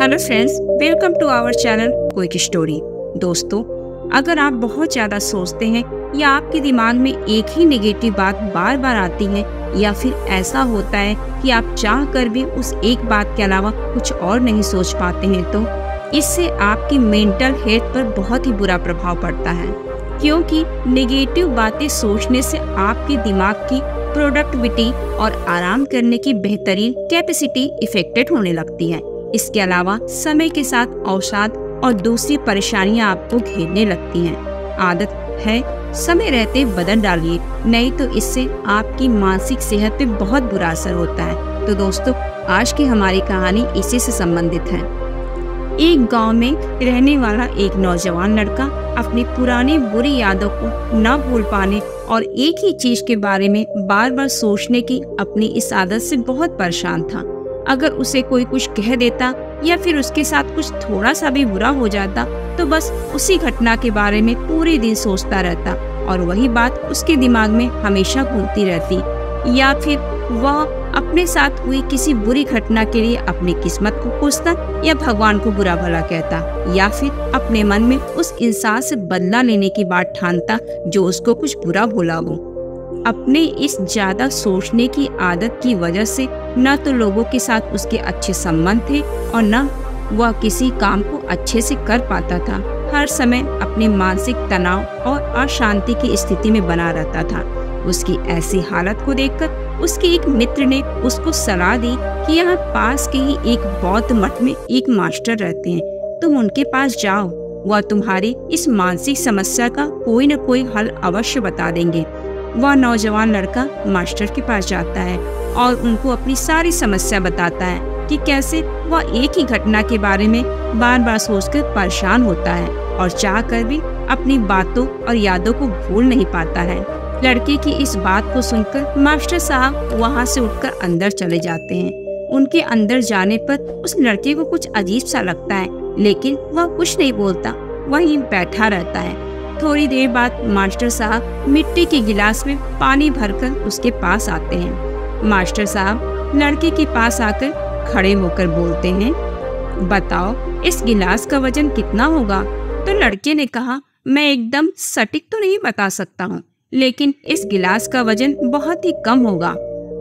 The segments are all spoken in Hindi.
Hello friends, welcome to our channel quick story. दोस्तों, अगर आप बहुत ज़्यादा सोचते हैं या आपके दिमाग में एक ही नेगेटिव बात बार बार आती है या फिर ऐसा होता है कि आप चाह कर भी उस एक बात के अलावा कुछ और नहीं सोच पाते हैं, तो इससे आपकी मेंटल हेल्थ पर बहुत ही बुरा प्रभाव पड़ता है। क्योंकि नेगेटिव बातें सोचने से आपके दिमाग की प्रोडक्टिविटी और आराम करने की बेहतरीन कैपेसिटी इफेक्टेड होने लगती है। इसके अलावा समय के साथ अवसाद और दूसरी परेशानियां आपको घेरने लगती हैं। आदत है समय रहते बदल डालिए, नहीं तो इससे आपकी मानसिक सेहत पे बहुत बुरा असर होता है। तो दोस्तों, आज की हमारी कहानी इसी से संबंधित है। एक गांव में रहने वाला एक नौजवान लड़का अपनी पुरानी बुरी यादों को न भूल पाने और एक ही चीज के बारे में बार बार सोचने की अपनी इस आदत से बहुत परेशान था। अगर उसे कोई कुछ कह देता या फिर उसके साथ कुछ थोड़ा सा भी बुरा हो जाता तो बस उसी घटना के बारे में पूरे दिन सोचता रहता और वही बात उसके दिमाग में हमेशा घूमती रहती। या फिर वह अपने साथ हुई किसी बुरी घटना के लिए अपनी किस्मत को कोसता या भगवान को बुरा भला कहता, या फिर अपने मन में उस इंसान से बदला लेने की बात ठानता जो उसको कुछ बुरा बोला हो। अपने इस ज्यादा सोचने की आदत की वजह से न तो लोगों के साथ उसके अच्छे संबंध थे और न वह किसी काम को अच्छे से कर पाता था। हर समय अपने मानसिक तनाव और अशांति की स्थिति में बना रहता था। उसकी ऐसी हालत को देखकर उसके एक मित्र ने उसको सलाह दी कि यहाँ पास के ही एक बौद्ध मठ में एक मास्टर रहते हैं, तुम उनके पास जाओ, वह तुम्हारी इस मानसिक समस्या का कोई न कोई हल अवश्य बता देंगे। वह नौजवान लड़का मास्टर के पास जाता है और उनको अपनी सारी समस्या बताता है कि कैसे वह एक ही घटना के बारे में बार बार सोचकर परेशान होता है और चाहकर भी अपनी बातों और यादों को भूल नहीं पाता है। लड़के की इस बात को सुनकर मास्टर साहब वहां से उठकर अंदर चले जाते हैं। उनके अंदर जाने पर उस लड़के को कुछ अजीब सा लगता है, लेकिन वह कुछ नहीं बोलता, वहीं बैठा रहता है। थोड़ी देर बाद मास्टर साहब मिट्टी के गिलास में पानी भरकर उसके पास आते हैं। मास्टर साहब लड़के के पास आकर खड़े होकर बोलते हैं, बताओ इस गिलास का वजन कितना होगा? तो लड़के ने कहा, मैं एकदम सटीक तो नहीं बता सकता हूँ, लेकिन इस गिलास का वजन बहुत ही कम होगा।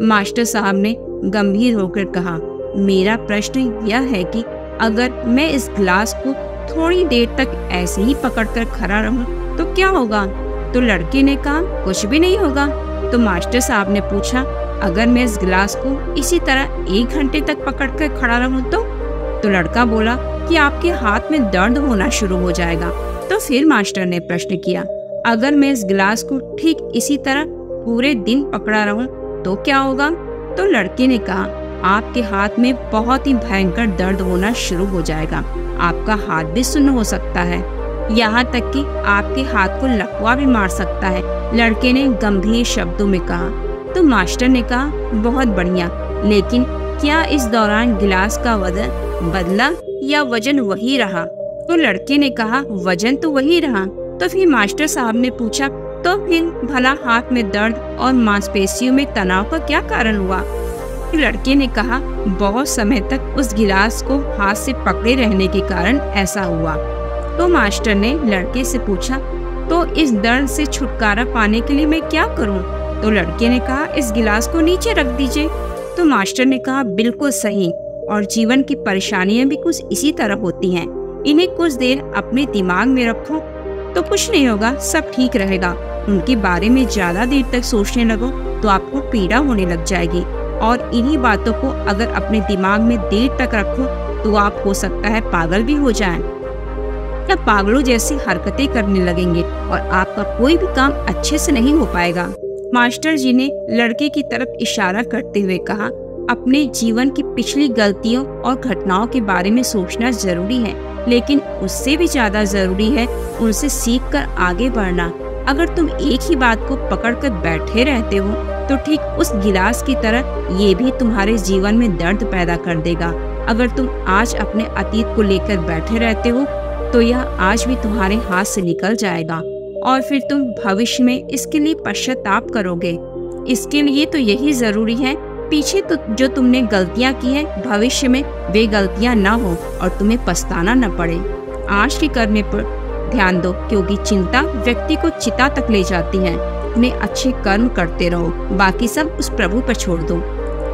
मास्टर साहब ने गंभीर होकर कहा, मेरा प्रश्न यह है कि अगर मैं इस गिलास को थोड़ी देर तक ऐसे ही पकड़कर खड़ा रहूं तो क्या होगा? तो लड़के ने कहा, कुछ भी नहीं होगा। तो मास्टर साहब ने पूछा, अगर मैं इस गिलास को इसी तरह 1 घंटे तक पकड़कर खड़ा रहूं तो लड़का बोला कि आपके हाथ में दर्द होना शुरू हो जाएगा। तो फिर मास्टर ने प्रश्न किया, अगर मैं इस गिलास को ठीक इसी तरह पूरे दिन पकड़ा रहूं तो क्या होगा? तो लड़के ने कहा, आपके हाथ में बहुत ही भयंकर दर्द होना शुरू हो जाएगा, आपका हाथ भी सुन्न हो सकता है, यहाँ तक कि आपके हाथ को लकवा भी मार सकता है। लड़के ने गंभीर शब्दों में कहा। तो मास्टर ने कहा, बहुत बढ़िया, लेकिन क्या इस दौरान गिलास का वजन बदला या वजन वही रहा? तो लड़के ने कहा, वजन तो वही रहा। तो फिर मास्टर साहब ने पूछा, तो फिर भला हाथ में दर्द और मांसपेशियों में तनाव का क्या कारण हुआ? लड़के ने कहा, बहुत समय तक उस गिलास को हाथ से पकड़े रहने के कारण ऐसा हुआ। तो मास्टर ने लड़के से पूछा, तो इस दर्द से छुटकारा पाने के लिए मैं क्या करूं? तो लड़के ने कहा, इस गिलास को नीचे रख दीजिए। तो मास्टर ने कहा, बिल्कुल सही, और जीवन की परेशानियां भी कुछ इसी तरह होती हैं, इन्हें कुछ देर अपने दिमाग में रखो तो कुछ नहीं होगा, सब ठीक रहेगा। उनके बारे में ज्यादा देर तक सोचने लगो तो आपको पीड़ा होने लग जाएगी, और इन्हीं बातों को अगर अपने दिमाग में देर तक रखो तो आप हो सकता है पागल भी हो जाएं या पागलों जैसी हरकतें करने लगेंगे और आपका कोई भी काम अच्छे से नहीं हो पाएगा। मास्टर जी ने लड़के की तरफ इशारा करते हुए कहा, अपने जीवन की पिछली गलतियों और घटनाओं के बारे में सोचना जरूरी है, लेकिन उससे भी ज्यादा जरूरी है उनसे सीखकर आगे बढ़ना। अगर तुम एक ही बात को पकड़कर बैठे रहते हो तो ठीक उस गिलास की तरह ये भी तुम्हारे जीवन में दर्द पैदा कर देगा। अगर तुम आज अपने अतीत को लेकर बैठे रहते हो तो यह आज भी तुम्हारे हाथ से निकल जाएगा और फिर तुम भविष्य में इसके लिए पश्चाताप करोगे। इसके लिए तो यही जरूरी है पीछे तो जो तुमने गलतियां की हैं भविष्य में वे गलतियां ना हो और तुम्हें पछताना न पड़े। आज के करने पर ध्यान दो, क्योंकि चिंता व्यक्ति को चिता तक ले जाती है। अपने अच्छे कर्म करते रहो, बाकी सब उस प्रभु पर छोड़ दो।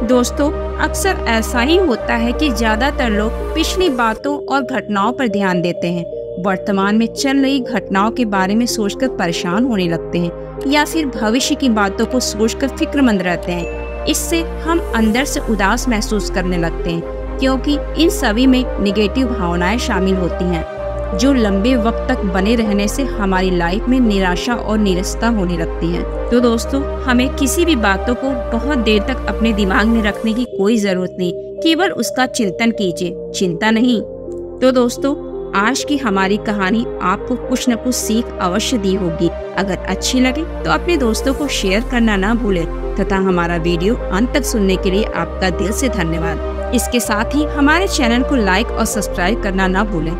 दोस्तों, अक्सर ऐसा ही होता है कि ज्यादातर लोग पिछली बातों और घटनाओं पर ध्यान देते हैं, वर्तमान में चल रही घटनाओं के बारे में सोचकर परेशान होने लगते हैं या फिर भविष्य की बातों को सोचकर फिक्रमंद रहते हैं। इससे हम अंदर से उदास महसूस करने लगते हैं, क्योंकि इन सभी में निगेटिव भावनाएं शामिल होती हैं, जो लंबे वक्त तक बने रहने से हमारी लाइफ में निराशा और निरसता होने लगती है। तो दोस्तों, हमें किसी भी बातों को बहुत देर तक अपने दिमाग में रखने की कोई जरूरत नहीं, केवल उसका चिंतन कीजिए, चिंता नहीं। तो दोस्तों, आज की हमारी कहानी आपको कुछ न कुछ सीख अवश्य दी होगी। अगर अच्छी लगे तो अपने दोस्तों को शेयर करना ना भूलें तथा हमारा वीडियो अंत तक सुनने के लिए आपका दिल से धन्यवाद। इसके साथ ही हमारे चैनल को लाइक और सब्सक्राइब करना ना भूलें।